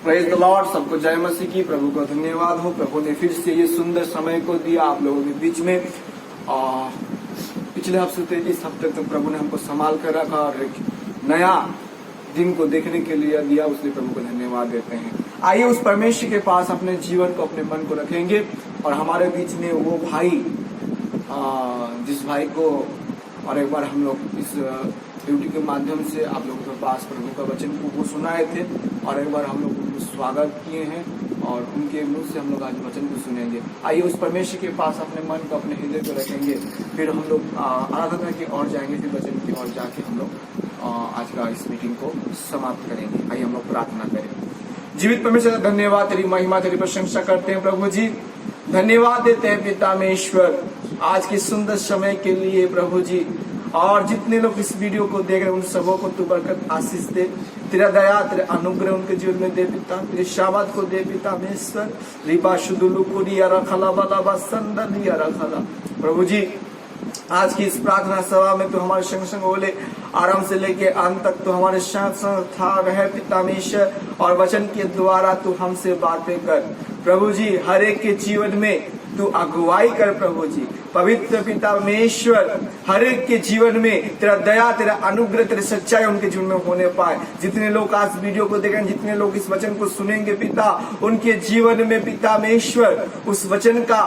Praise the Lord. सबको जय मसीह की। प्रभु का धन्यवाद हो, प्रभु ने फिर से ये सुंदर समय को दिया आप लोगों के बीच में। पिछले हफ्ते से इस हफ्ते तक प्रभु ने हमको संभाल कर रखा और एक नया दिन को देखने के लिए दिया, उसलिए प्रभु को धन्यवाद देते हैं। आइए उस परमेश्वर के पास अपने जीवन को, अपने मन को रखेंगे और हमारे बीच में वो भाई, जिस भाई को और एक बार हम लोग इस ड्यूटी के माध्यम से आप लोगों के पास प्रभु का वचन को सुनाए थे और एक बार हम लोग उनको स्वागत किए हैं और उनके मुंह से हम लोग आज वचन को सुनेंगे। आइए उस परमेश्वर के पास अपने मन को, अपने हृदय को रखेंगे, फिर हम लोग आराधना की ओर जाएंगे, फिर वचन की ओर जाके हम लोग आज का इस मीटिंग को समाप्त करेंगे। आइए हम लोग प्रार्थना करें। जीवित परमेश्वर, धन्यवाद, तेरी महिमा, तेरी प्रशंसा करते हैं प्रभु जी। धन्यवाद देते हैं पिता में ईश्वर आज के सुंदर समय के लिए प्रभु जी। और जितने लोग इस वीडियो को देख रहे हैं उन सबों को तू बरकत आशीष दे, तेरा दया, तेरे अनुग्रह उनके जीवन में दे पिता। तेरे शाबाद को दे पिता में ईश्वर। रिबा शुदुलु कुरिया रखला वाला बसंदलिया रखला प्रभु जी। आज की इस प्रार्थना सभा में तो हमारे संग संग बोले आरंभ से लेके अंत तक तो हमारे साथ साथ था रहे पिता में ईश्वर, और वचन के द्वारा तू हमसे बातें कर प्रभु जी। हर एक के जीवन में तू अगुवाई कर प्रभु जी। पवित्र पिता परमेश्वर, हर एक के जीवन में तेरा दया, तेरा अनुग्रह, तेरी सच्चाई उनके जीवन में होने पाए। जितने लोग आज वीडियो को देखेंगे, जितने लोग इस वचन को सुनेंगे पिता, उनके जीवन में पिता परमेश्वर उस वचन का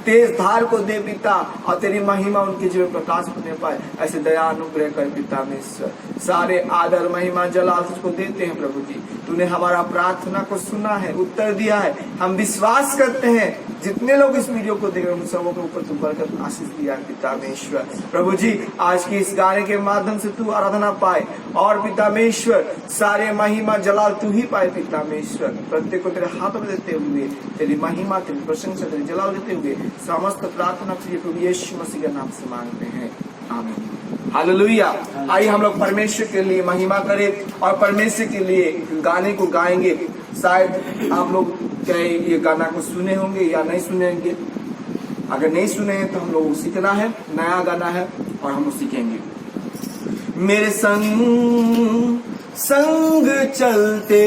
तेज धार को दे पिता, और तेरी महिमा उनके जीवन प्रकाश होने पाए। ऐसे दया अनुग्रह कर पिता परमेश्वर। सारे आदर महिमा जलाल तुझको देते हैं प्रभु जी। तूने हमारा प्रार्थना को सुना है, उत्तर दिया है। हम विश्वास करते हैं जितने लोग इस वीडियो को देख रहे हैं उन सबों के ऊपर तू बरकत आशीष दिया है पिता परमेश्वर। प्रभु जी आज की इस गाने के माध्यम से तू आराधना पाए और पिता परमेश्वर सारे महिमा जलाल तू ही पाए पिता परमेश्वर। प्रत्येक को तेरे हाथों में देते हुए तेरी महिमा, तेरी प्रशंसा, तेरी जलाल देते हुए समस्त प्रार्थना प्रभु यीशु मसीह के नाम से मांगते हैं, आमीन, हालेलुया। आइए हम लोग परमेश्वर के लिए महिमा करें और परमेश्वर के लिए गाने को गाएंगे। शायद आप लोग क्या ये गाना को सुने होंगे या नहीं सुनेंगे। अगर नहीं सुने हैं तो हम लोग सीखना है, नया गाना है और हम सीखेंगे। मेरे संग संग चलते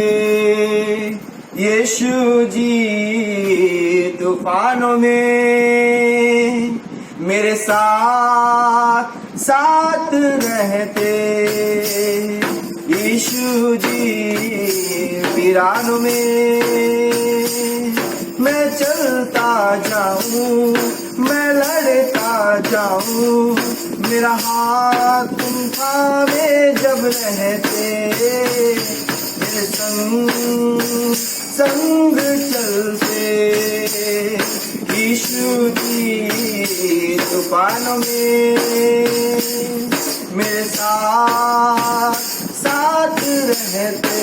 यीशु जी तूफानों में, मेरे साथ साथ रहते यीशु जी वीरानों में। मैं चलता जाऊं, मैं लड़ता जाऊं, मेरा हाथ तुम थामे जब रहते। मेरे संग संग चलते यीशु जी तूफानों में, मेरे साथ साथ रहते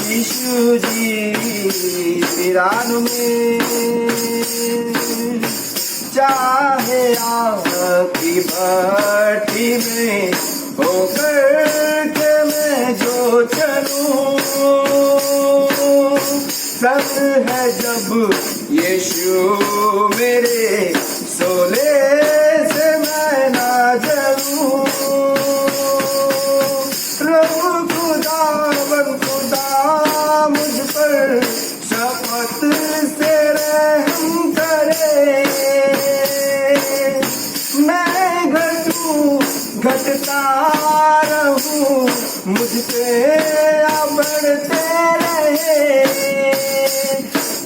यीशु जी वीरानों में। चाहे आपकी भट्टी में होकर के मैं जो चलूं, संग है जब यीशु मेरे सोले से मैं ना जलूं। रब खुदा बन खुदा मुझ पर शपथ से रहम करे। मैं घटूं घटता रहूं, मुझ पे बढ़ते रहे,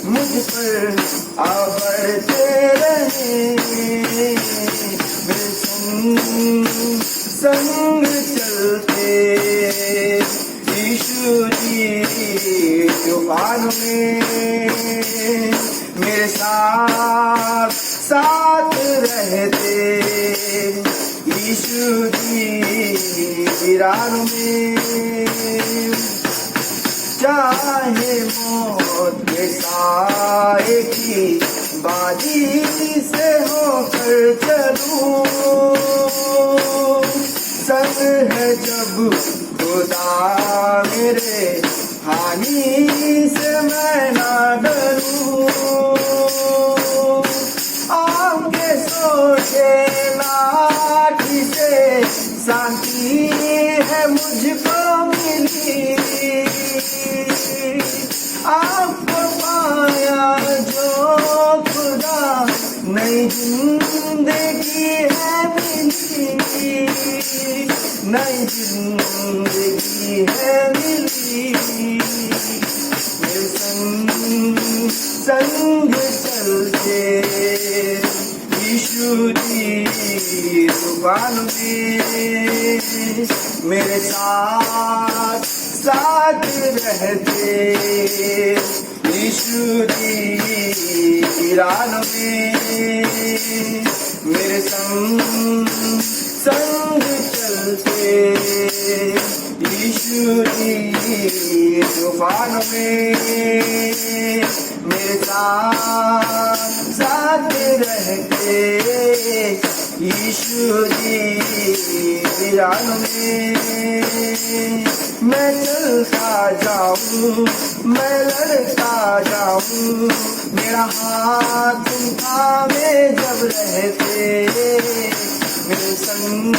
मुझ पर बढ़ते रहे। मेरे संग चलते यीशु जी तूफान में, मेरे साथ साथ रहते यीशु जी वीरान में। चाहे मौत के साए की बाजी से होकर चलूं, संग है जब खुदा मेरे हानि से मैं ना डरूं। आगे सोचे लाठी से शांति है मुझको मिली, संग चलते यीशु जी तूफान में मेरे साथ साथ रहते यीशु जी वीरान में मेरे संग चलते यीशु जी तूफान में मेरे साथ रहते यीशु जी वीरान में मैं चलता जाऊं मैं लड़ता जाऊं मेरा हाथ तुम थामे जब रहते मेरे संग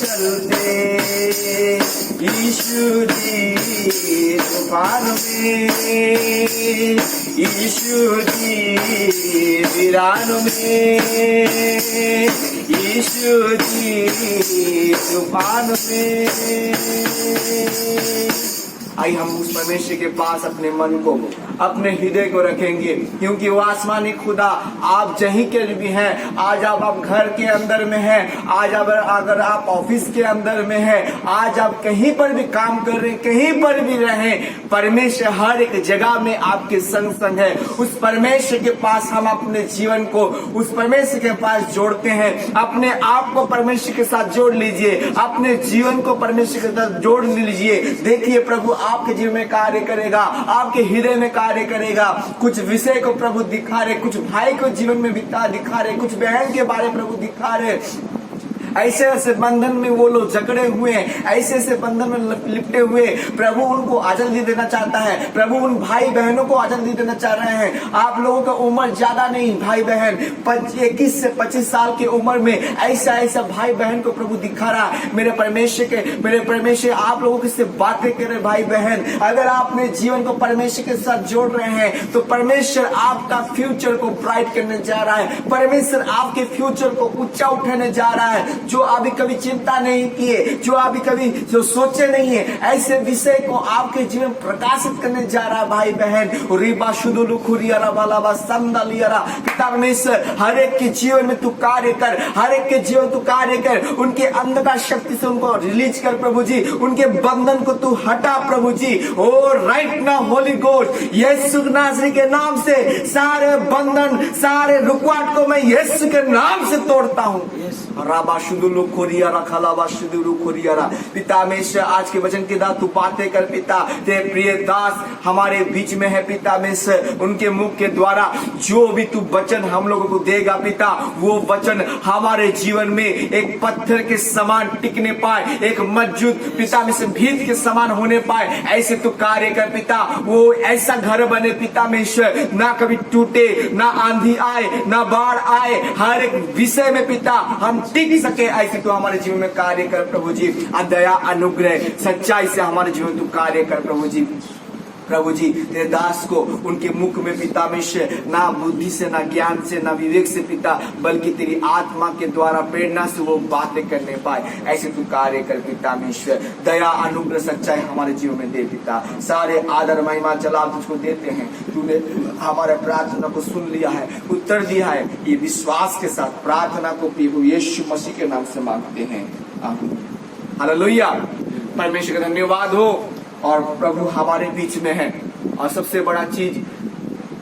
चलते यीशु जी तूफान में यीशु जी वीरान में यीशु जी तूफान में। आइए हम उस परमेश्वर के पास अपने मन को अपने हृदय को रखेंगे, क्योंकि वो आसमानी खुदा आप जहीं के भी हैं। आज आप घर के अंदर में हैं, आज अगर आप ऑफिस के अंदर में हैं, आज आप कहीं पर भी काम कर रहे हैं, कहीं पर भी रहें, परमेश्वर हर एक जगह में आपके संग संग है। उस परमेश्वर के पास हम अपने जीवन को उस परमेश्वर के पास जोड़ते हैं। अपने आप को परमेश्वर के साथ जोड़ लीजिए, अपने जीवन को परमेश्वर के साथ जोड़ लीजिए। देखिए प्रभु आपके जीवन में कार्य करेगा, आपके हृदय में कार्य करेगा। कुछ विषय को प्रभु दिखा रहे, कुछ भाई को जीवन में दिखा रहे, कुछ बहन के बारे में प्रभु दिखा रहे। ऐसे ऐसे बंधन में वो लोग जकड़े हुए हैं, ऐसे ऐसे बंधन में लिपटे हुए। प्रभु उनको आजादी देना चाहता है, प्रभु उन भाई बहनों को आजादी देना चाह रहे हैं। आप लोगों का उम्र ज्यादा नहीं भाई बहन, 21 से 25 साल की उम्र में ऐसा ऐसा भाई बहन को प्रभु दिखा रहा है। मेरे परमेश्वर आप लोगों से बातें कर रहे भाई बहन। अगर आप अपने जीवन को परमेश्वर के साथ जोड़ रहे हैं तो परमेश्वर आपका फ्यूचर को ब्राइट करने जा रहा है। परमेश्वर आपके फ्यूचर को ऊंचा उठाने जा रहा है। जो अभी कभी चिंता नहीं किए, जो अभी कभी जो सोचे नहीं है, ऐसे विषय को आपके जीवन प्रकाशित करने जा रहा है भाई बहन। रिबा शुदुलु खुरियारा बालाबा संदलियारा। पिता परमेश्वर हर एक के जीवन में तू कार्य कर, हर एक के जीवन तू कार्य कर। उनके अंधकार शक्ति से उनको रिलीज कर प्रभु जी, उनके बंधन को तू हटा प्रभु जी। ओ राइट नाउ होली गोस्ट, यीशु नासरी के नाम से सारे बंधन, सारे रुकावट को मैं यीशु के नाम से तोड़ता हूँ। पिता मेश्वर आज के वचन के दास तू बातें कर पिता। तेरे प्रिय दास हमारे बीच में है पिता मेश्वर, उनके मुख के द्वारा जो भी तू वचन हम लोगों को देगा पिता, वो वचन हमारे जीवन में एक पत्थर के समान टिकने पाए, एक मजबूत पिता में से भीत के समान होने पाए। ऐसे तू कार्य कर पिता, वो ऐसा घर बने पिता मेश्वर, ना कभी टूटे, ना आंधी आए, ना बाढ़ आए, हर एक विषय में पिता हम टिक सके। ऐसे तो हमारे जीवन में कार्य कर प्रभु जी। दया अनुग्रह सच्चाई से हमारे जीवन तू कार्य कर प्रभु जी। प्रभु जी तेरे दास को उनके मुख में पिता में से ना बुद्धि से, ना ज्ञान से, ना विवेक से पिता, बल्कि तेरी आत्मा के द्वारा प्रेरणा से वो बातें करने पाए। ऐसे तू कार्य कर पिता मेश्वर। दया अनुग्रह सच्चाई हमारे जीवन में दे पिता। सारे आदर महिमा जलाल तुझको देते हैं। तूने हमारे प्रार्थना को सुन लिया है, उत्तर दिया है। ये विश्वास के साथ प्रार्थना को प्रभु यीशु मसीह के नाम से मांगते हैं, आमीन। हालेलुया। परमेश्वर का धन्यवाद हो। और प्रभु हमारे बीच में है। और सबसे बड़ा चीज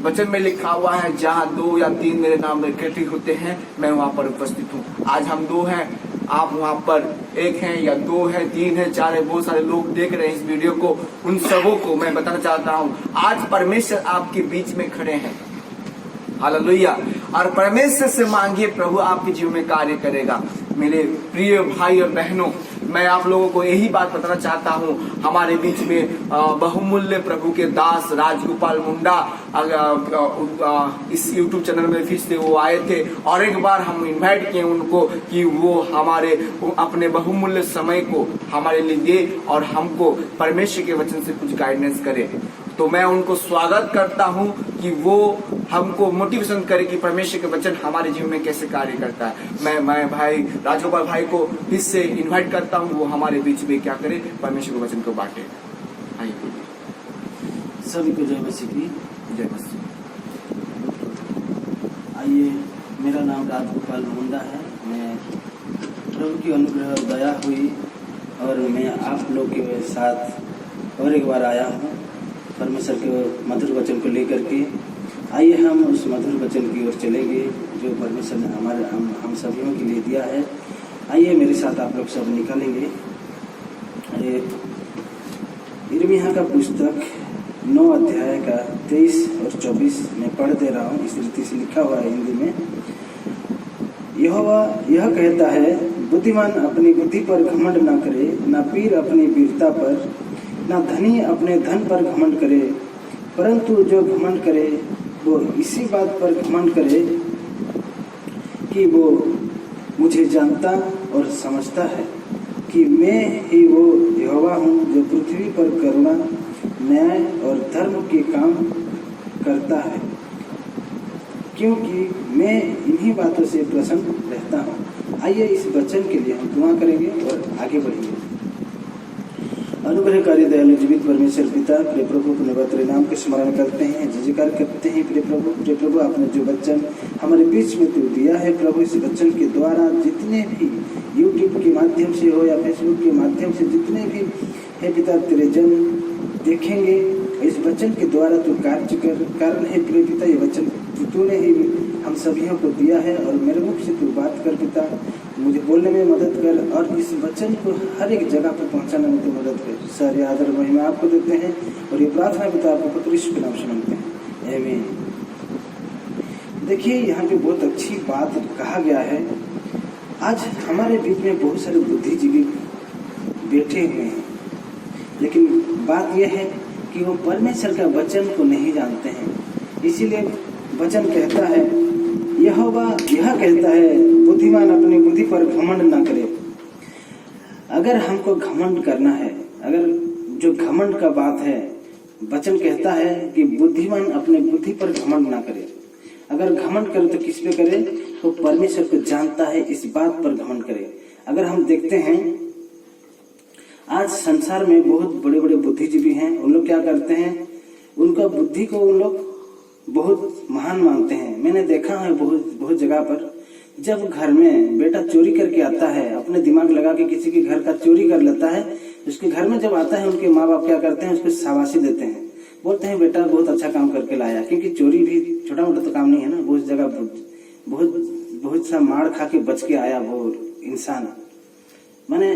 वचन में लिखा हुआ है, जहाँ 2 या 3 मेरे नाम में इकट्ठे होते हैं मैं वहां पर उपस्थित हूँ। आज हम 2 हैं, आप वहां पर 1 हैं या 2 हैं, 3 हैं, 4 हैं। बहुत सारे लोग देख रहे हैं इस वीडियो को। उन सबों को मैं बताना चाहता हूँ आज परमेश्वर आपके बीच में खड़े हैं। हालेलुया। और परमेश्वर से मांगिए, प्रभु आपके जीवन में कार्य करेगा। मेरे प्रिय भाई और बहनों, मैं आप लोगों को यही बात बताना चाहता हूँ। हमारे बीच में बहुमूल्य प्रभु के दास राजगोपाल मुंडा इस YouTube चैनल में फिर से वो आए थे, और एक बार हम इनवाइट किए उनको कि वो हमारे अपने बहुमूल्य समय को हमारे लिए दे और हमको परमेश्वर के वचन से कुछ गाइडेंस करे। तो मैं उनको स्वागत करता हूं कि वो हमको मोटिवेशन करे कि परमेश्वर के वचन हमारे जीवन में कैसे कार्य करता है। मैं भाई राजगोपाल भाई को फिर से इन्वाइट करता हूं, वो हमारे बीच में क्या करे, परमेश्वर के वचन को बांटे। सभी को जय मसीह की। जय मसीह। आइए, मेरा नाम राजगोपाल मुंडा है। मैं प्रभु की अनुग्रह और दया हुई और मैं आप लोग के साथ और एक बार आया हूँ परमेश्वर के मधुर वचन को लेकर के। आइए हम उस मधुर वचन की ओर चलेंगे जो परमेश्वर ने हम सभी के लिए दिया है। आइए मेरे साथ आप लोग सब निकालेंगे। यिर्मयाह का पुस्तक 9 अध्याय का 23 और 24 में पढ़ दे रहा हूँ। इस रीति से लिखा हुआ है हिंदी में। यहोवा यह कहता है, बुद्धिमान अपनी बुद्धि पर घमंड न करे, न वीर अपनी वीरता पर, न धनी अपने धन पर घमंड करे, परंतु जो घमंड करे वो इसी बात पर घमंड करे कि वो मुझे जानता और समझता है कि मैं ही वो यहोवा हूँ जो पृथ्वी पर करुणा, न्याय और धर्म के काम करता है, क्योंकि मैं इन्हीं बातों से प्रसन्न रहता हूँ। आइए इस वचन के लिए हम दुआ करेंगे और आगे बढ़ेंगे। अनुग्रहकारी दयालु जीवित परमेश्वर पिता, प्रिय प्रभु अपने पवित्र नाम के स्मरण करते हैं, जयकार करते हैं। प्रिय प्रभु आपने जो वचन हमारे बीच में तू दिया है प्रभु, इस वचन के द्वारा जितने भी यूट्यूब के माध्यम से हो या फेसबुक के माध्यम से जितने भी है पिता तेरे जन देखेंगे, इस वचन के द्वारा तू कार्य कर कारण है प्रिय पिता। ये वचन तूने ही हम सभी को दिया है और मेरे मुख से तू बात कर पिता, मुझे बोलने में मदद कर और इस वचन को हर एक जगह पर पहुंचाने में तू मदद कर। सारे आदर महिमा आपको देते हैं और ये प्रार्थना पिता आपको पुत्र यीशु के नाम से मांगते हैं, आमीन। देखिए यहाँ पे बहुत अच्छी बात कहा गया है। आज हमारे बीच में बहुत सारे बुद्धिजीवी बैठे हुए हैं, लेकिन बात यह है कि वो परमेश्वर का वचन को नहीं जानते हैं। इसीलिए वचन कहता है, यहोवा यह कहता है, बुद्धिमान अपनी बुद्धि पर घमंड ना करे। अगर हमको घमंड करना है, अगर जो घमंड का बात है, वचन कहता है कि बुद्धिमान अपने बुद्धि पर घमंड ना करे। अगर घमंड करे तो किस पे करे? तो परमेश्वर को जानता है इस बात पर घमंड करे। अगर हम देखते हैं आज संसार में बहुत बड़े बड़े बुद्धिजीवी हैं, उन लोग क्या करते हैं, उनका बुद्धि को उन लोग बहुत महान मानते हैं। मैंने देखा है बहुत जगह पर, जब घर में बेटा चोरी करके आता है, अपने दिमाग लगा के किसी के घर का चोरी कर लेता है, उसके घर में जब आता है उनके माँ बाप क्या करते हैं, उसको शाबाशी देते हैं, बोलते हैं बेटा बहुत अच्छा काम करके लाया। क्योंकि चोरी भी छोटा मोटा तो काम नहीं है ना, बहुत जगह बहुत सा मार खा के बच के आया वो इंसान। मैंने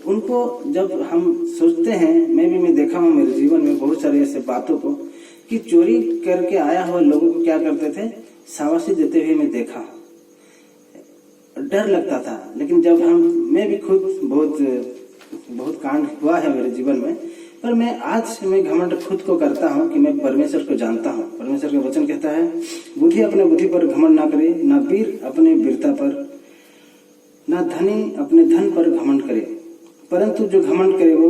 उनको जब हम सोचते हैं, मैं देखा हूँ मेरे जीवन में बहुत सारे ऐसे बातों को कि चोरी करके आया हुआ लोगों को क्या करते थे, शाबाशी देते हुए मैं देखा, डर लगता था। लेकिन जब मैं भी खुद बहुत कांड हुआ है मेरे जीवन में, पर मैं आज मैं घमंड खुद को करता हूँ कि मैं परमेश्वर को जानता हूँ। परमेश्वर का वचन कहता है, बुद्धि अपने बुद्धि पर घमंड ना करे, ना वीर अपने वीरता पर, ना धनी अपने धन पर घमंड करे, परंतु जो घमंड करे वो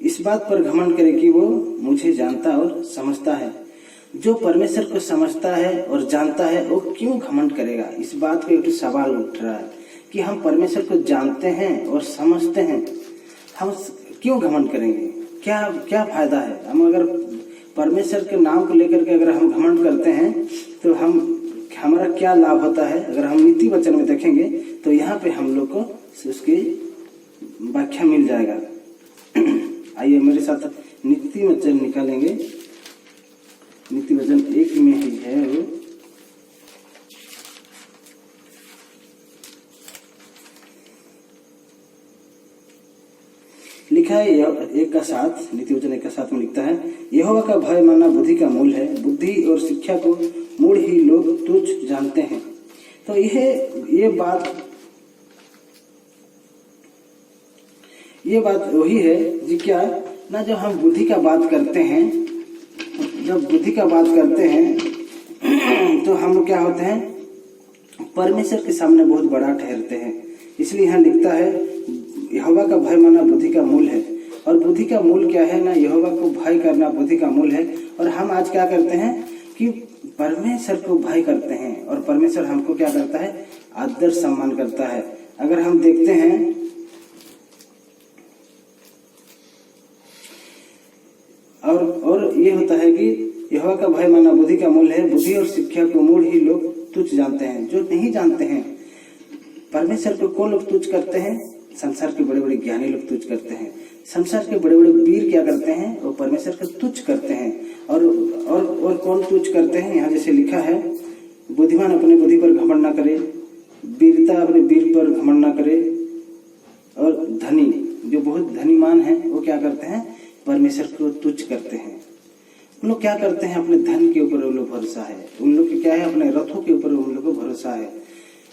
इस बात पर घमंड करे कि वो मुझे जानता और समझता है। जो परमेश्वर को समझता है और जानता है वो क्यों घमंड करेगा? इस बात पे एक सवाल उठ रहा है कि हम परमेश्वर को जानते हैं और समझते हैं, हम क्यों घमंड करेंगे? क्या फायदा है? हम अगर परमेश्वर के नाम को लेकर के अगर हम घमंड करते हैं तो हमारा क्या लाभ होता है? अगर हम नीति वचन में देखेंगे तो यहाँ पे हम लोग को उसकी व्याख्या मिल जाएगा। आइए मेरे साथ नीति वचन निकालेंगे। नीति वचन 1 में ही है वो, लिखा है 1 का 7, नीति वचन 1 का 7 में लिखता है, यहोवा का भय मानना बुद्धि का मूल है, बुद्धि और शिक्षा को मूल ही लोग तुच्छ जानते हैं। तो ये बात वही है जी, क्या ना जब हम बुद्धि का बात करते हैं, तो हम क्या होते हैं, परमेश्वर के सामने बहुत बड़ा ठहरते हैं। इसलिए यहाँ लिखता है यहोवा का भय मानना बुद्धि का मूल है। और बुद्धि का मूल क्या है ना, यहोवा को भय करना बुद्धि का मूल है। और हम आज क्या करते हैं कि परमेश्वर को भय करते हैं और परमेश्वर हमको क्या करता है, आदर सम्मान करता है। अगर हम देखते हैं और ये होता है कि यहोवा का भय माना बुद्धि का मूल है। बुद्धि और शिक्षा को मूल ही लोग तुच्छ जानते हैं। जो नहीं जानते हैं परमेश्वर को, कौन लोग तुच्छ करते हैं? संसार के बड़े बड़े ज्ञानी लोग तुच्छ करते हैं। संसार के बड़े बड़े वीर क्या करते हैं? वो परमेश्वर को तुच्छ करते हैं। और कौन तुच्छ करते हैं? यहाँ जैसे लिखा है, बुद्धिमान अपने बुद्धि पर घमंड ना करे, वीरता अपने वीर पर घमंड ना करे, और धनी जो बहुत धनीमान है वो क्या करते हैं? परमेश्वर को तुच्छ करते हैं। उन लोग क्या करते हैं? अपने धन के ऊपर उन लोग भरोसा है, उन लोग के क्या है? अपने रथों के ऊपर उन लोग को भरोसा है।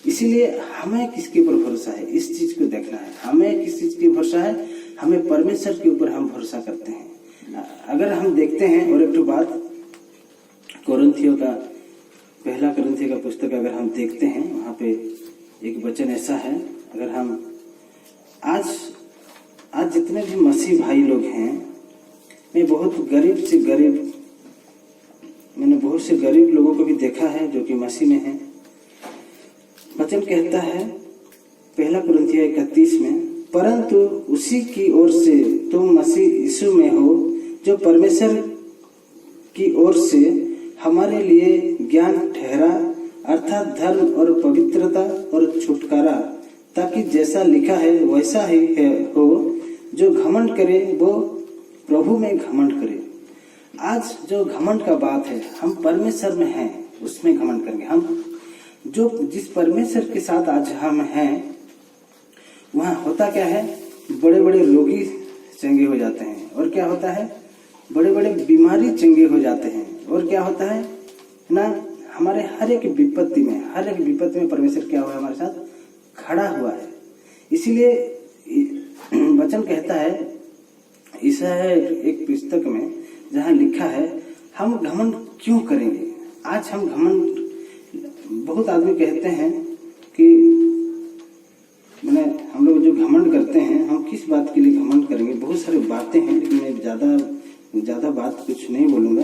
इसीलिए हमें किसके ऊपर भरोसा है? इस चीज को देखना है। हमें किस चीज की भरोसा है? हमें परमेश्वर के ऊपर हम भरोसा करते हैं। अगर हम देखते हैं, और एक बात, कोरिन्थियों का पहला कोरिन्थियों का पुस्तक अगर हम देखते हैं, वहां पे एक वचन ऐसा है, अगर हम आज जितने भी मसीह भाई लोग हैं, मैं बहुत से गरीब लोगों को भी देखा है जो कि मसीह में हैं। वचन कहता है पहला कोरिन्थियों 31 में, परंतु उसी की ओर से तुम मसीह यीशु में हो, जो परमेश्वर की ओर से हमारे लिए ज्ञान ठहरा, अर्थात धर्म और पवित्रता और छुटकारा, ताकि जैसा लिखा है वैसा ही हो, जो घमंड करे वो प्रभु में घमंड करे। आज जो घमंड का बात है, हम परमेश्वर में हैं, उसमें घमंड करेंगे। हम जिस परमेश्वर के साथ आज हम हैं, वहाँ होता क्या है? बड़े बड़े रोगी चंगे हो जाते हैं। और क्या होता है? बड़े बड़े बीमारी चंगे हो जाते हैं। और क्या होता है ना, हमारे हर एक विपत्ति में परमेश्वर क्या हुआ है? हमारे साथ खड़ा हुआ है। इसीलिए वचन कहता है, ईसाया एक पुस्तक में जहाँ लिखा है, हम घमंड क्यों करेंगे? आज हम घमंड, बहुत आदमी कहते हैं कि हम लोग जो घमंड करते हैं, हम किस बात के लिए घमंड करेंगे? बहुत सारी बातें हैं, लेकिन मैं ज्यादा बात कुछ नहीं बोलूंगा,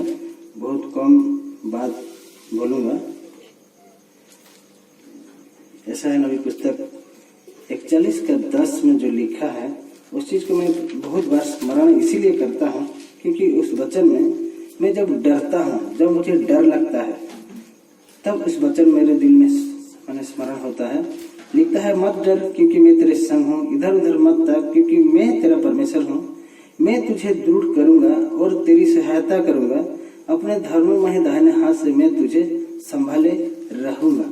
बहुत कम बात बोलूंगा। ऐसा है नबी पुस्तक 41:10 में जो लिखा है, उस चीज को मैं बहुत बार स्मरण इसीलिए करता हूँ क्योंकि उस वचन में मैं जब डरता हूँ, जब मुझे डर लगता है, तब उस वचन मेरे दिल में स्मरण होता है। लिखता है, मत डर क्योंकि मैं तेरे संग हूँ, इधर उधर मत ताक क्योंकि मैं तेरा परमेश्वर हूँ। मैं तुझे दृढ़ करूंगा और तेरी सहायता करूंगा, अपने धर्ममय दाहिने हाथ से मैं तुझे संभाले रहूंगा।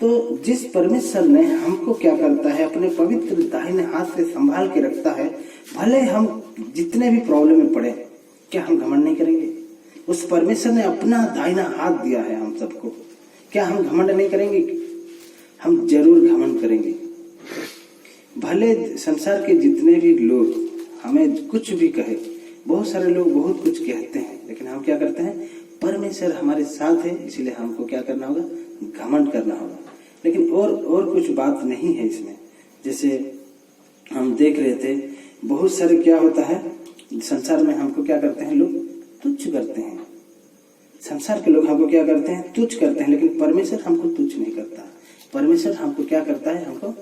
तो जिस परमेश्वर ने हमको क्या करता है? अपने पवित्र दाहिने हाथ से संभाल के रखता है। भले हम जितने भी प्रॉब्लम में पड़े, क्या हम घमंड नहीं करेंगे? उस परमेश्वर ने अपना दाहिना हाथ दिया है हम सबको, क्या हम घमंड नहीं करेंगे? हम जरूर घमंड करेंगे। भले संसार के जितने भी लोग हमें कुछ भी कहे, बहुत सारे लोग बहुत कुछ कहते हैं, लेकिन हम क्या करते हैं? परमेश्वर हमारे साथ है, इसीलिए हमको क्या करना होगा? घमंड करना होगा। लेकिन और कुछ बात नहीं है इसमें। जैसे हम देख रहे थे, बहुत सारे क्या होता है संसार में, हमको क्या करते हैं? लोग तुच्छ करते हैं। संसार के लोग हमको क्या करते हैं? तुच्छ करते हैं। लेकिन परमेश्वर हमको तुच्छ नहीं करता। परमेश्वर हमको क्या करता है? हमको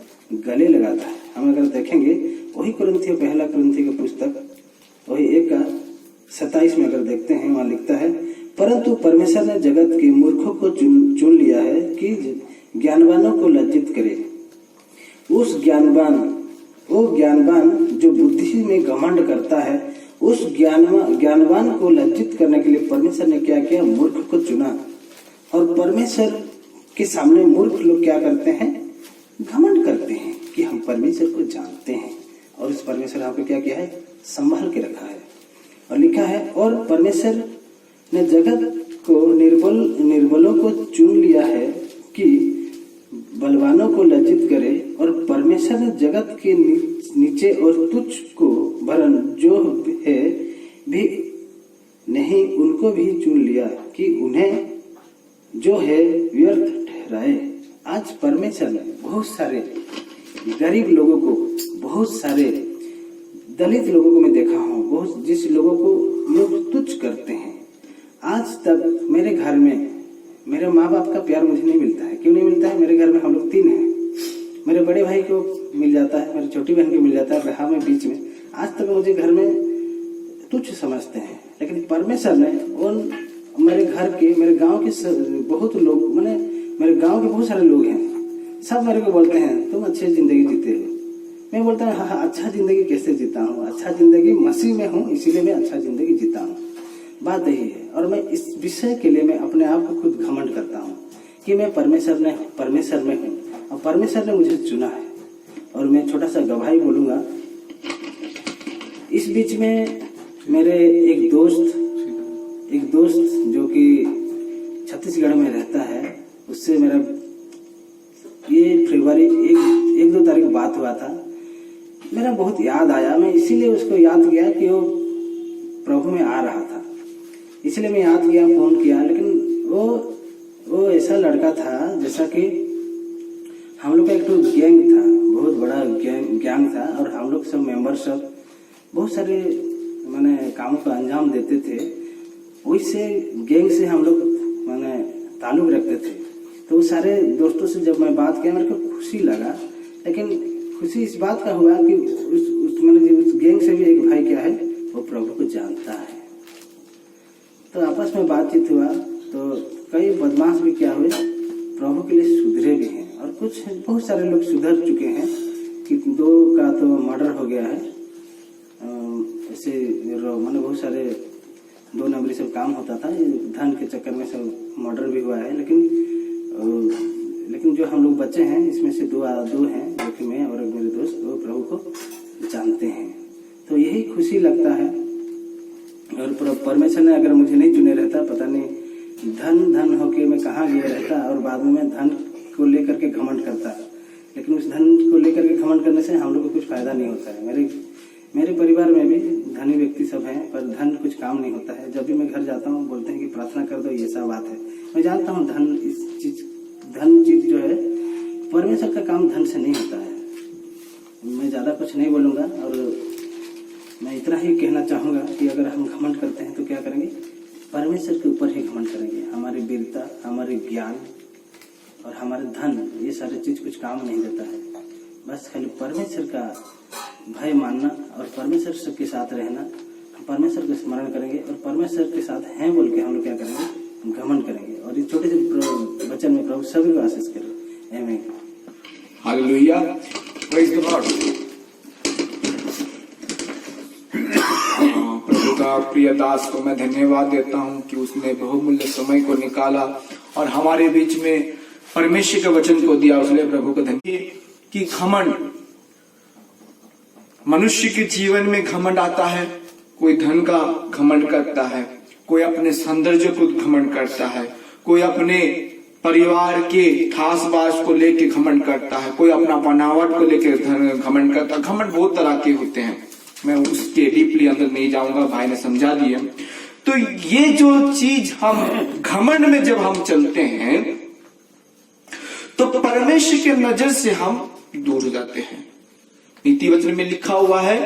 गले लगाता है। हम अगर देखेंगे वही पहला कोरिन्थियों की पुस्तक वही 1:27 में अगर देखते हैं, वहां लिखता है, परंतु परमेश्वर ने जगत के मूर्खों को चुन लिया है कि ज्ञानवानों को लज्जित करे। वो ज्ञानवान जो बुद्धि में घमंड करता है, उस ज्ञानवान को लज्जित करने के लिए परमेश्वर ने क्या किया? मूर्ख को चुना। और परमेश्वर के सामने मूर्ख लोग क्या करते हैं? घमंड करते हैं कि हम परमेश्वर को जानते हैं, और उस परमेश्वर आपको क्या किया है? संभाल के रखा है। और लिखा है, और परमेश्वर ने जगत को निर्बलों को चुन लिया है कि बलवानों को लज्जित करे, और परमेश्वर ने जगत के नीचे और तुच्छ को भरन जो है भी नहीं, उनको भी चुन लिया कि उन्हें जो है व्यर्थ ठहराए। आज परमेश्वर ने बहुत सारे गरीब लोगों को, बहुत सारे दलित लोगों को मैं देखा हूँ, बहुत जिस लोगों को लोग तुच्छ करते हैं। आज तक मेरे घर में मेरे माँ बाप का प्यार मुझे नहीं मिलता है। क्यों नहीं मिलता है? मेरे घर में हम लोग 3 हैं। मेरे बड़े भाई को मिल जाता है, मेरी छोटी बहन को मिल जाता है, हाँ मैं बीच में। आज तक मुझे घर में तुच्छ समझते हैं, लेकिन परमेश्वर ने उन मेरे घर के, मेरे गांव के बहुत लोग, मैंने मेरे गांव के बहुत सारे लोग हैं, सब मेरे को बोलते हैं तुम अच्छी जिंदगी जीते हो। मैं बोलता हूँ हाँ, अच्छा जिंदगी कैसे जीता हूँ? अच्छा जिंदगी मसीह में हूँ, इसीलिए मैं अच्छा जिंदगी जीता हूँ। बात यही है। और मैं इस विषय के लिए मैं अपने आप को खुद घमंड करता हूँ कि मैं परमेश्वर में हूँ और परमेश्वर ने मुझे चुना है। और मैं छोटा सा गवाही बोलूंगा। इस बीच में मेरे एक दोस्त जो कि छत्तीसगढ़ में रहता है, उससे मेरा ये फरवरी 1-2 तारीख बात हुआ था। मेरा बहुत याद आया, मैं इसीलिए उसको याद किया कि वो प्रभु में आ रहा था, इसलिए मैं याद किया, फोन किया। लेकिन वो ऐसा लड़का था जैसा कि हम लोग का एक तो गैंग था, बहुत बड़ा गैंग था, और हम लोग सब मेंबर सब बहुत सारे माने कामों को अंजाम देते थे। वैसे गैंग से हम लोग माने ताल्लुक रखते थे। तो वो सारे दोस्तों से जब मैं बात किया, मेरे को खुशी लगा। लेकिन खुशी इस बात का हुआ कि उस गैंग से भी एक भाई क्या है, वो प्रभु को जानता है। तो आपस में बातचीत हुआ, तो कई बदमाश भी क्या हुए, प्रभु के लिए सुधरे भी हैं, और कुछ बहुत सारे लोग सुधर चुके हैं कि 2 का तो मर्डर हो गया है। ऐसे मैंने बहुत सारे 2 नंबरी सब काम होता था, धन के चक्कर में सब मर्डर भी हुआ है। लेकिन जो हम लोग बच्चे हैं, इसमें से 2 हैं, जो कि मैं और मेरे दोस्त, वो प्रभु को जानते हैं। तो यही खुशी लगता है। और परमेश्वर ने अगर मुझे नहीं चुने रहता, पता नहीं धन होके मैं कहाँ गया रहता, और बाद में मैं धन को लेकर के घमंड करता। लेकिन उस धन को लेकर के घमंड करने से हम लोग को कुछ फायदा नहीं होता है। मेरे परिवार में भी धनी व्यक्ति सब हैं, पर धन कुछ काम नहीं होता है। जब भी मैं घर जाता हूँ, बोलते हैं कि प्रार्थना कर दो, ये सब बात है। मैं जानता हूँ धन चीज जो है, परमेश्वर का काम धन से नहीं होता है। मैं ज्यादा कुछ नहीं बोलूंगा, और मैं इतना ही कहना चाहूंगा कि अगर हम घमंड करते हैं तो क्या करेंगे, परमेश्वर के ऊपर ही घमंड करेंगे। हमारी वीरता, हमारे ज्ञान और हमारे धन, ये सारे चीज कुछ काम नहीं देता है। बस खाली परमेश्वर का भय मानना और परमेश्वर सबके साथ रहना, हम परमेश्वर का स्मरण करेंगे और परमेश्वर के साथ हैं बोल के हम लोग क्या करेंगे, घमंड करेंगे। और इस छोटे से वचन में प्रभु सभी को आशीष करे। आमीन। Hallelujah, praise the Lord. प्रभु का प्रिय दास को मैं धन्यवाद देता हूं कि उसने बहुमूल्य समय को निकाला और हमारे बीच में परमेश्वर के वचन को दिया। उसने प्रभु को धन्यवाद कि घमंड, मनुष्य के जीवन में घमंड आता है। कोई धन का घमंड करता है, कोई अपने सौंदर्य को घमंड करता है, कोई अपने परिवार के खास बात को लेके घमंड करता है, कोई अपना बनावट को लेके घमंड करता है। घमंड बहुत तरह के होते हैं, मैं उसके डीपली अंदर नहीं जाऊंगा, भाई ने समझा दिया। तो ये जो चीज हम घमंड में जब हम चलते हैं, तो परमेश्वर के नजर से हम दूर हो जाते हैं। नीति वचन में लिखा हुआ है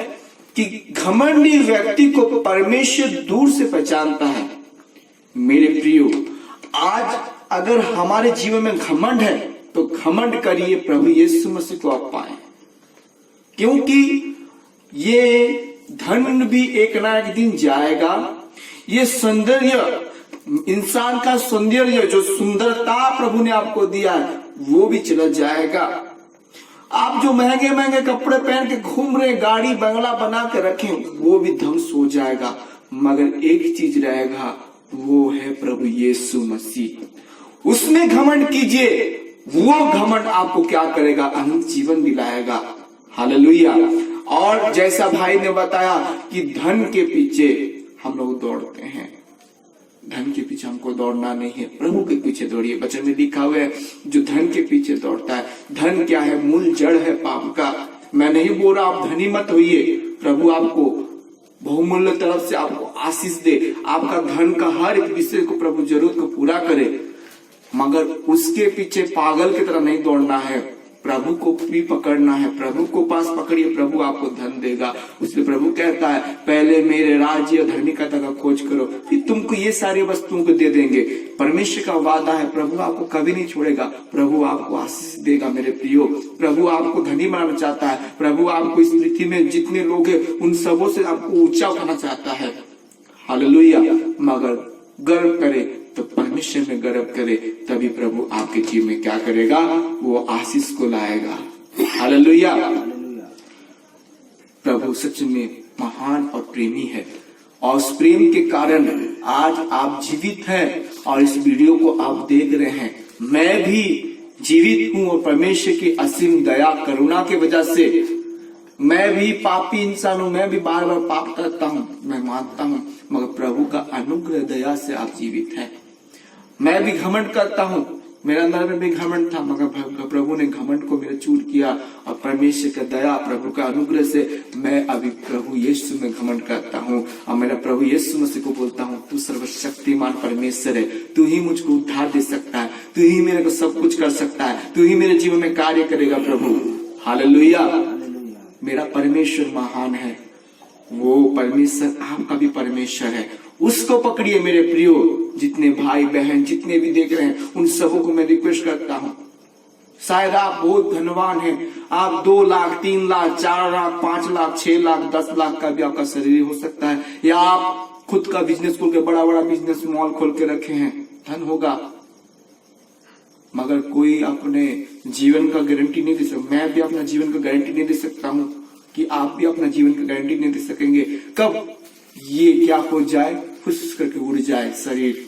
कि घमंडी व्यक्ति को परमेश्वर दूर से पहचानता है। मेरे प्रियो, आज अगर हमारे जीवन में घमंड है तो घमंड करिए, प्रभु यीशु मसीह को आप पाए। क्योंकि ये धन भी एक ना एक दिन जाएगा। ये सौंदर्य, इंसान का सौंदर्य, जो सुंदरता प्रभु ने आपको दिया है, वो भी चला जाएगा। आप जो महंगे महंगे कपड़े पहन के घूम रहे, गाड़ी बंगला बना के रखें, वो भी ध्वंस हो जाएगा। मगर एक चीज रहेगा, वो है प्रभु यीशु मसीह। उसमें घमंड कीजिए, वो घमंड आपको क्या करेगा, अनंत जीवन दिलाएगा। हालेलुया। और जैसा भाई ने बताया कि धन के पीछे हम लोग दौड़ते हैं, धन के पीछे हमको दौड़ना नहीं है, प्रभु के पीछे दौड़िए। वचन में लिखा हुआ है, जो धन के पीछे दौड़ता है, धन क्या है, मूल जड़ है पाप का। मैं नहीं बोल रहा आप धनी मत होइए, प्रभु आपको बहुमूल्य तरफ से आपको आशीष दे, आपका धन का हर एक विषय को प्रभु जरूरत को पूरा करे, मगर उसके पीछे पागल की तरह नहीं दौड़ना है। प्रभु को भी पकड़ना है, प्रभु को पास पकड़िए, प्रभु आपको धन देगा। उसलिए प्रभु कहता है पहले मेरे राज्य और धार्मिकता का खोज करो, फिर तुमको ये सारी वस्तुओं को दे देंगे। परमेश्वर का वादा है, प्रभु आपको कभी नहीं छोड़ेगा, प्रभु आपको आशीष देगा मेरे प्रियो। प्रभु आपको धनी बनाना चाहता है, प्रभु आपको इस पृथ्वी में जितने लोग हैं उन सबों से आपको ऊंचा उठाना चाहता है। हालेलुया। मगर गर्व करे तो परमेश्वर में गर्व करे, तभी प्रभु आपके जीवन में क्या करेगा, वो आशीष को लाएगा। हालेलुया। प्रभु सच में महान और प्रेमी है, और उस प्रेम के कारण आज आप जीवित हैं और इस वीडियो को आप देख रहे हैं। मैं भी जीवित हूं और परमेश्वर की असीम दया करुणा की वजह से मैं भी पापी इंसान हूं, मैं भी बार बार पाप करता हूं, मैं मानता हूं, मगर प्रभु का अनुग्रह दया से आप जीवित हैं। मैं भी घमंड करता हूं, मेरे अंदर में भी घमंड था, मगर प्रभु ने घमंड को मेरा चूर किया, और परमेश्वर का दया, प्रभु का अनुग्रह से मैं अभी प्रभु यीशु में घमंड करता हूं, और मेरा प्रभु यीशु मसीह को बोलता हूं तू सर्वशक्तिमान परमेश्वर है, तू ही मुझको उद्धार दे सकता है, तू ही मेरे को सब कुछ कर सकता है, तू ही मेरे जीवन में कार्य करेगा प्रभु। हालेलुया। मेरा परमेश्वर महान है, वो परमेश्वर आपका भी परमेश्वर है, उसको पकड़िए मेरे प्रियो। जितने भाई बहन जितने भी देख रहे हैं उन सबों को मैं रिक्वेस्ट करता हूं, शायद आप बहुत धनवान हैं, आप 2 लाख 3 लाख 4 लाख 5 लाख 6 लाख 10 लाख का भी आपका शरीर हो सकता है, या आप खुद का बिजनेस खोल के बड़ा बड़ा बिजनेस मॉल खोल के रखे हैं, धन होगा, मगर कोई अपने जीवन का गारंटी नहीं दे सकता। मैं भी अपना जीवन का गारंटी नहीं दे सकता हूं कि आप भी अपना जीवन का गारंटी नहीं दे सकेंगे। कब ये क्या हो जाए, फुस करके उड़ जाए शरीर,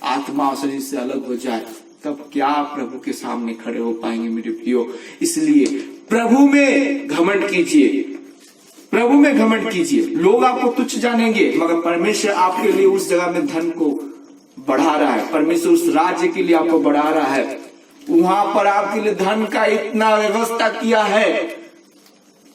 आत्मा और शरीर से अलग हो जाए, तब क्या प्रभु के सामने खड़े हो पाएंगे मेरे प्रियो। इसलिए प्रभु में घमंड कीजिए, प्रभु में घमंड कीजिए। लोग आपको तुच्छ जानेंगे, मगर परमेश्वर आपके लिए उस जगह में धन को बढ़ा रहा है, परमेश्वर उस राज्य के लिए आपको बढ़ा रहा है, वहां पर आपके लिए धन का इतना व्यवस्था किया है,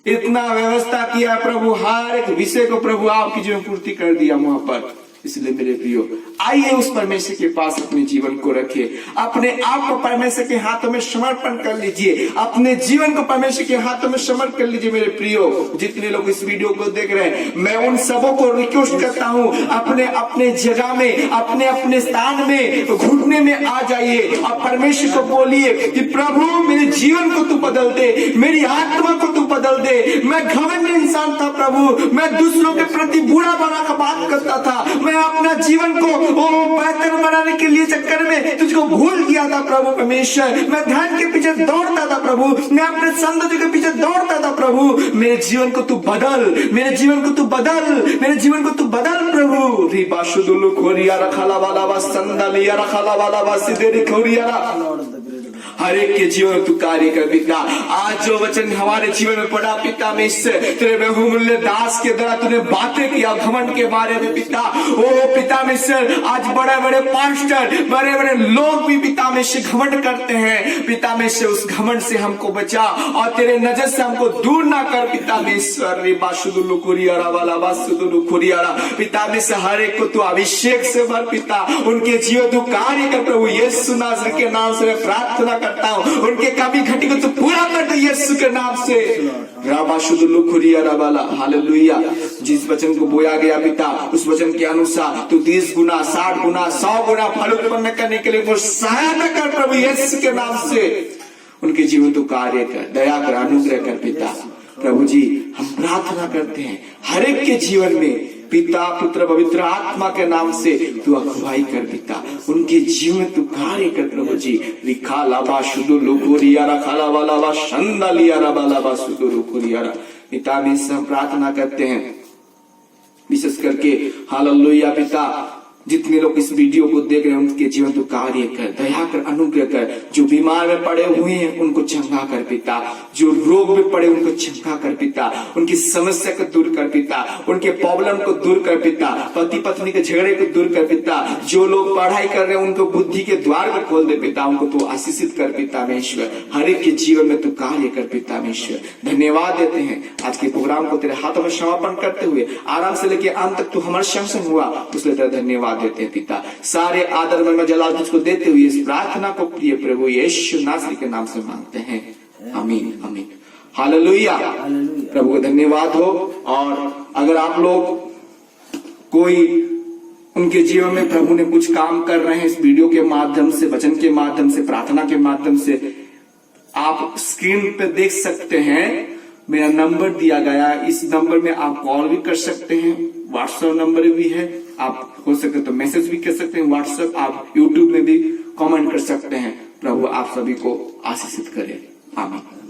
इतना व्यवस्था किया प्रभु, हर एक विषय को प्रभु आपकी जीवन पूर्ति कर दिया वहां पर। इसलिए मेरे प्रियो आइए उस परमेश्वर के पास अपने जीवन को रखिए, अपने आप को परमेश्वर के हाथों में समर्पण कर लीजिए, अपने जीवन को परमेश्वर के हाथों में समर्पण कर लीजिए मेरे प्रियो। जितने लोग इस वीडियो को देख रहे हैं मैं उन सबों को रिक्वेस्ट करता हूं, अपने अपने जगह में अपने अपने स्थान में घुटने में आ जाइए और परमेश्वर को बोलिए कि प्रभु मेरे जीवन को तू बदल दे, मेरी आत्मा को तू बदल दे। मैं घमंडी इंसान था प्रभु, मैं दूसरों के प्रति बुरा बना का बात करता था, मैं अपना जीवन को बेहतर बनाने के लिए चक्कर में तुझको भूल गया था प्रभु परमेश्वर। मैं धन के पीछे दौड़ता था प्रभु, मैं अपने सौंदर्य के पीछे दौड़ता था प्रभु। मेरे जीवन को तू बदल, मेरे जीवन को तू बदल, मेरे जीवन को तू बदल प्रभु। रिबा शुदुलु खोरिया रखाला वाला वा संदालिया रखाला वाला वा सिदेरी खोरिया। हर एक के जीवन में तू कार्य कर पिता। आज जो वचन हमारे जीवन में पड़ा पिता में इससे तेरे बहुमूल्य दास के द्वारा तूने बातें किया घमंड के बारे में पिता। ओ पिता में से आज बड़े बड़े पास्टर बड़े बड़े लोग भी पिता में से घमंड करते हैं। पिता में से उस घमंड से हमको बचा और तेरे नजर से हमको दूर ना कर पिता में ईश्वर। पिता में से हर एक को तू अभिषेक से भर पिता, उनके जीवन तू कार्य कर प्रभु यीशु नासरी के नाम से मैं प्रार्थना करता हूं, उनके कमी घटी को तू पूरा कर दे यीशु के नाम से। हालेलुया। जिस वचन को बोया गया पिता उस वचन के अनुसार तू 30 गुना 60 गुना 100 गुना फल उत्पन्न करने के लिए वो सहायता कर प्रभु यीशु के नाम से। उनके जीवन तो कार्य कर, दया कर, अनुग्रह कर पिता। प्रभु जी हम प्रार्थना करते हैं हर एक के जीवन में पिता पुत्र पवित्र आत्मा के नाम से तू अगुवाई कर पिता, उनके जीवन तू कार्य कर प्रभु जी। रिखा लाबा शुदु लुकुरिया रखाला वाला बा शंदा लिया रबाला बा शुदु लुकुरिया। पिता में हम प्रार्थना करते हैं विशेष करके हालेलुया पिता, जितने लोग इस वीडियो को देख रहे हैं उनके जीवन तो कार्य कर, दया कर, अनुग्रह कर। जो बीमार में पड़े हुए हैं उनको चंगा कर पिता, जो रोग में पड़े उनको चंगा कर पिता, उनकी समस्या को दूर कर पिता, उनके प्रॉब्लम को दूर कर पिता, पति पत्नी के झगड़े को दूर कर पिता। जो लोग पढ़ाई कर रहे हैं उनको बुद्धि के द्वार को खोल दे पिता, उनको तो आशीषित कर पिता मेश्वर। हर एक के जीवन में तू कार्य कर पिता मेश्वर। धन्यवाद देते हैं आज के प्रोग्राम को तेरे हाथों में समर्पण करते हुए आराम से लेके अंत तक तू हमारे संग संग हुआ, उसके लिए तेरा धन्यवाद देते हैं पिता। सारे आदर में जलाल तुझको देते हुए इस प्रार्थना को प्रिय प्रभु यीशु नासरी के नाम से मांगते हैं, आमीन आमीन। हालेलुया। हालेलुया। प्रभु को धन्यवाद हो। और अगर आप लोग कोई उनके जीवन में प्रभु ने कुछ काम कर रहे हैं, इस वीडियो के माध्यम से, वचन के माध्यम से, प्रार्थना के माध्यम से, आप स्क्रीन पे देख सकते हैं। मेरा नंबर दिया गया, इस नंबर में आप कॉल भी कर सकते हैं, व्हाट्सएप नंबर भी है, आप हो सके तो मैसेज भी कर सकते हैं व्हाट्सएप, आप यूट्यूब में भी कमेंट कर सकते हैं। प्रभु आप सभी को आशीषित करे। आमीन।